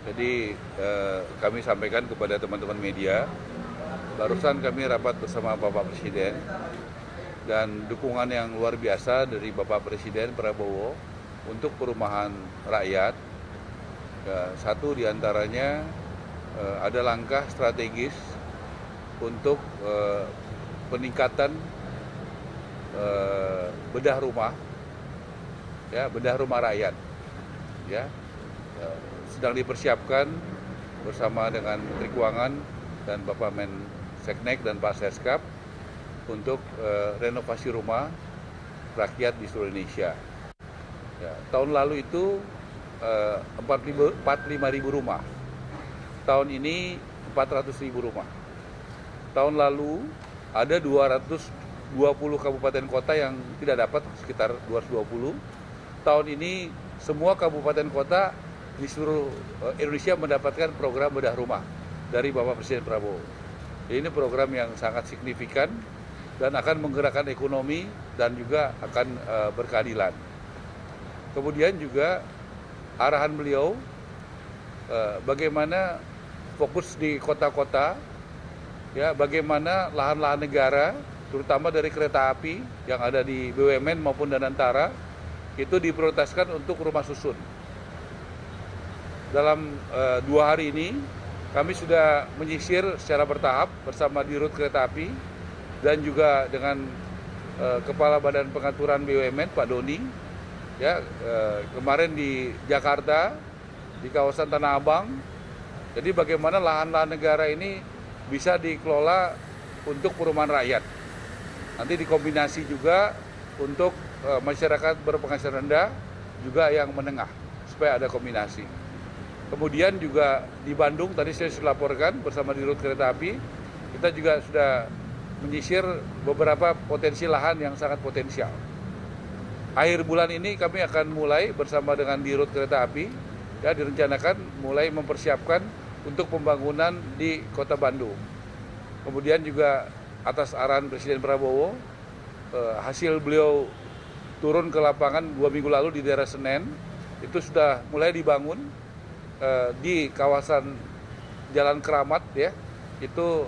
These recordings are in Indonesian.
Jadi kami sampaikan kepada teman-teman media, barusan kami rapat bersama Bapak Presiden dan dukungan yang luar biasa dari Bapak Presiden Prabowo untuk perumahan rakyat. Satu diantaranya ada langkah strategis untuk peningkatan bedah rumah, ya, bedah rumah rakyat, ya. Sedang dipersiapkan bersama dengan Menteri Keuangan dan Bapak Menseknek dan Pak Seskap untuk renovasi rumah rakyat di seluruh Indonesia. Ya, tahun lalu itu 45.000 rumah, tahun ini 400.000 rumah. Tahun lalu ada 220 kabupaten kota yang tidak dapat, sekitar 220. Tahun ini semua kabupaten kota di seluruh Indonesia mendapatkan program bedah rumah dari Bapak Presiden Prabowo. Ini program yang sangat signifikan dan akan menggerakkan ekonomi dan juga akan berkeadilan. Kemudian juga arahan beliau bagaimana fokus di kota-kota, ya, bagaimana lahan-lahan negara, terutama dari kereta api yang ada di BUMN maupun Danantara, itu diprioritaskan untuk rumah susun. Dalam 2 hari ini kami sudah menyisir secara bertahap bersama Dirut Kereta Api dan juga dengan Kepala Badan Pengaturan BUMN Pak Doni, ya, kemarin di Jakarta, di kawasan Tanah Abang. Jadi bagaimana lahan-lahan negara ini bisa dikelola untuk perumahan rakyat. Nanti dikombinasi juga untuk masyarakat berpenghasilan rendah juga yang menengah, supaya ada kombinasi. Kemudian juga di Bandung, tadi saya sudah laporkan bersama Dirut Kereta Api, kita juga sudah menyisir beberapa potensi lahan yang sangat potensial. Akhir bulan ini kami akan mulai bersama dengan Dirut Kereta Api, ya, direncanakan mulai mempersiapkan untuk pembangunan di Kota Bandung. Kemudian juga atas arahan Presiden Prabowo, hasil beliau turun ke lapangan 2 minggu lalu di daerah Senen, itu sudah mulai dibangun di kawasan Jalan Keramat, ya. Itu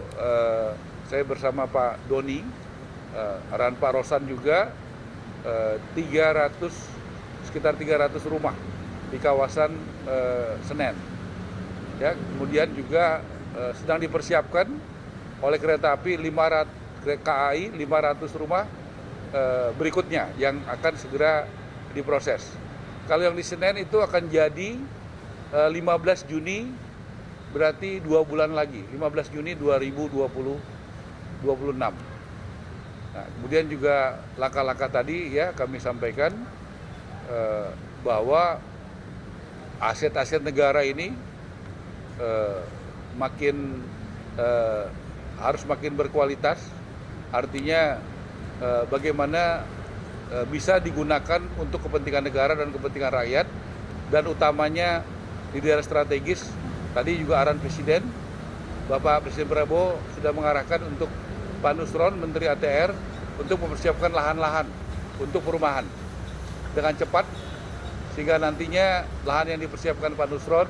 saya bersama Pak Doni, arahan Pak Rosan juga, sekitar 300 rumah di kawasan Senen. Ya, kemudian juga sedang dipersiapkan oleh kereta api 500 rumah berikutnya yang akan segera diproses. Kalau yang di Senen itu akan jadi 15 Juni, berarti 2 bulan lagi, 15 Juni 2026. Nah, kemudian juga langkah-langkah tadi, ya, kami sampaikan bahwa aset-aset negara ini harus makin berkualitas, artinya bagaimana bisa digunakan untuk kepentingan negara dan kepentingan rakyat, dan utamanya di daerah strategis. Tadi juga arahan Presiden, Bapak Presiden Prabowo sudah mengarahkan untuk Pak Nusron, Menteri ATR, untuk mempersiapkan lahan-lahan untuk perumahan dengan cepat, sehingga nantinya lahan yang dipersiapkan Pak Nusron,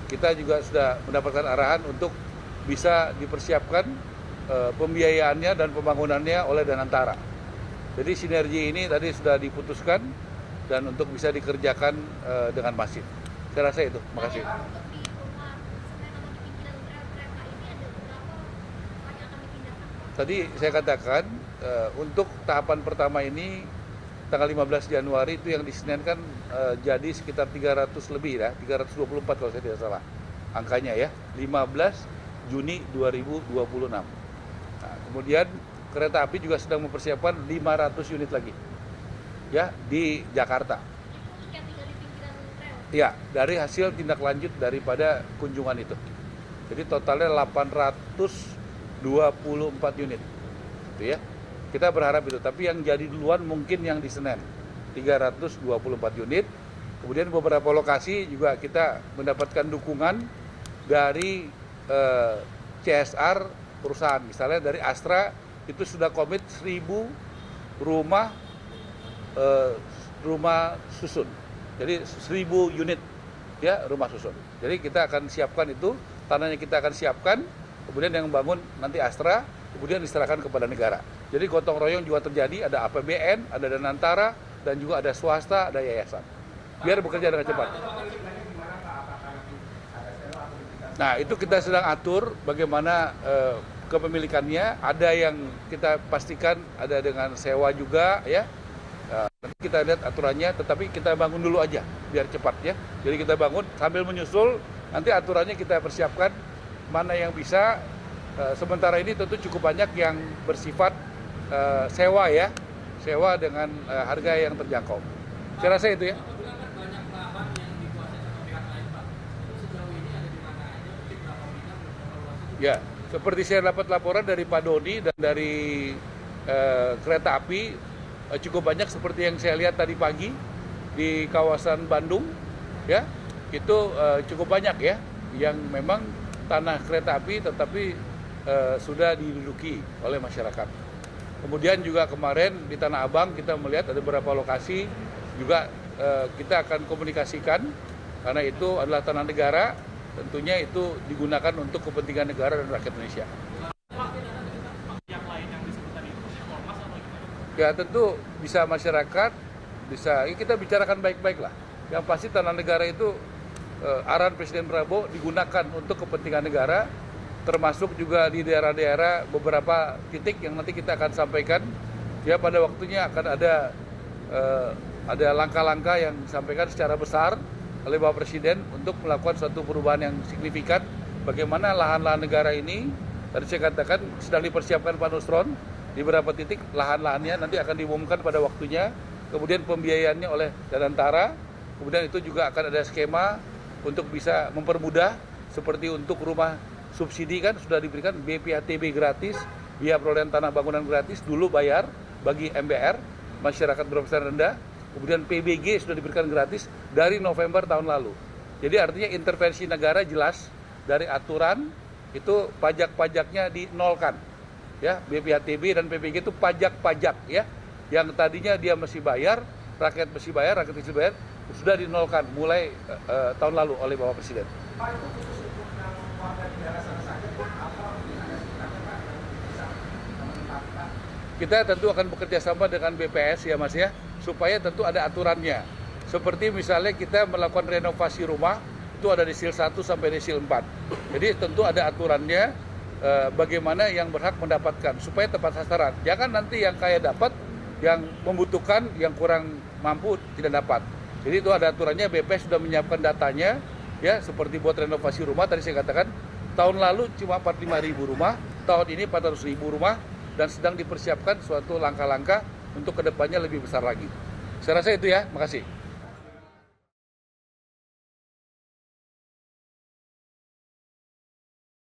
kita juga sudah mendapatkan arahan untuk bisa dipersiapkan pembiayaannya dan pembangunannya oleh Danantara. Jadi sinergi ini tadi sudah diputuskan dan untuk bisa dikerjakan dengan masif. Saya rasa itu. Terima kasih. Tadi saya katakan untuk tahapan pertama ini tanggal 15 Januari itu yang di Senen kan jadi sekitar 300 lebih, ya, 324 kalau saya tidak salah angkanya, ya, 15 Juni 2026. Nah, kemudian kereta api juga sedang mempersiapkan 500 unit lagi, ya, di Jakarta. Ya, dari hasil tindak lanjut daripada kunjungan itu. Jadi totalnya 824 unit. Itu, ya. Kita berharap itu, tapi yang jadi duluan mungkin yang di Senen 324 unit. Kemudian beberapa lokasi juga kita mendapatkan dukungan dari CSR perusahaan. Misalnya dari Astra itu sudah komit 1.000 rumah susun. Jadi 1.000 unit ya rumah susun. Jadi kita akan siapkan itu, tanahnya kita akan siapkan, kemudian yang bangun nanti Astra, kemudian diserahkan kepada negara. Jadi gotong royong juga terjadi, ada APBN, ada Danantara, dan juga ada swasta, ada yayasan. Biar bekerja dengan cepat. Nah, itu kita sedang atur bagaimana kepemilikannya. Ada yang kita pastikan ada dengan sewa juga, ya. Nanti kita lihat aturannya, tetapi kita bangun dulu aja biar cepat, ya. Jadi kita bangun sambil menyusul, nanti aturannya kita persiapkan mana yang bisa. Sementara ini tentu cukup banyak yang bersifat sewa, ya, sewa dengan harga yang terjangkau. Saya rasa itu, ya. Ya, seperti saya dapat laporan dari Pak Doni dan dari kereta api, cukup banyak seperti yang saya lihat tadi pagi di kawasan Bandung, ya, itu cukup banyak, ya, yang memang tanah kereta api tetapi sudah diduduki oleh masyarakat. Kemudian juga kemarin di Tanah Abang kita melihat ada beberapa lokasi juga kita akan komunikasikan karena itu adalah tanah negara. Tentunya itu digunakan untuk kepentingan negara dan rakyat Indonesia. Ya tentu bisa masyarakat, bisa kita bicarakan baik-baik lah. Yang pasti tanah negara itu arahan Presiden Prabowo digunakan untuk kepentingan negara, termasuk juga di daerah-daerah beberapa titik yang nanti kita akan sampaikan. Ya pada waktunya akan ada langkah-langkah yang disampaikan secara besar oleh Bapak Presiden untuk melakukan suatu perubahan yang signifikan. Bagaimana lahan-lahan negara ini, tadi saya katakan sedang dipersiapkan Pak Nusron, di beberapa titik lahan-lahannya nanti akan diumumkan pada waktunya, kemudian pembiayaannya oleh Danantara, kemudian itu juga akan ada skema untuk bisa mempermudah, seperti untuk rumah subsidi kan sudah diberikan BPATB gratis, biaya perolehan tanah bangunan gratis, dulu bayar bagi MBR, masyarakat berpenghasilan rendah. Kemudian PBG sudah diberikan gratis dari November tahun lalu. Jadi artinya intervensi negara jelas dari aturan itu pajak-pajaknya dinolkan. Ya, BPATB dan PBG itu pajak-pajak, ya. Yang tadinya dia mesti bayar, rakyat mesti bayar, rakyat kecil bayar, sudah dinolkan mulai tahun lalu oleh Bapak Presiden. Pak, itu khusus untuk warga di daerah sana saja, apa kita tentu akan bekerja sama dengan BPS, ya Mas, ya, supaya tentu ada aturannya. Seperti misalnya kita melakukan renovasi rumah, itu ada desil 1 sampai desil 4. Jadi tentu ada aturannya bagaimana yang berhak mendapatkan, supaya tepat sasaran. Jangan nanti yang kaya dapat, yang membutuhkan, yang kurang mampu tidak dapat. Jadi itu ada aturannya, BPS sudah menyiapkan datanya, ya, seperti buat renovasi rumah, tadi saya katakan, tahun lalu cuma 45.000 rumah, tahun ini 400.000 rumah, dan sedang dipersiapkan suatu langkah-langkah untuk kedepannya lebih besar lagi. Saya rasa itu, ya, makasih.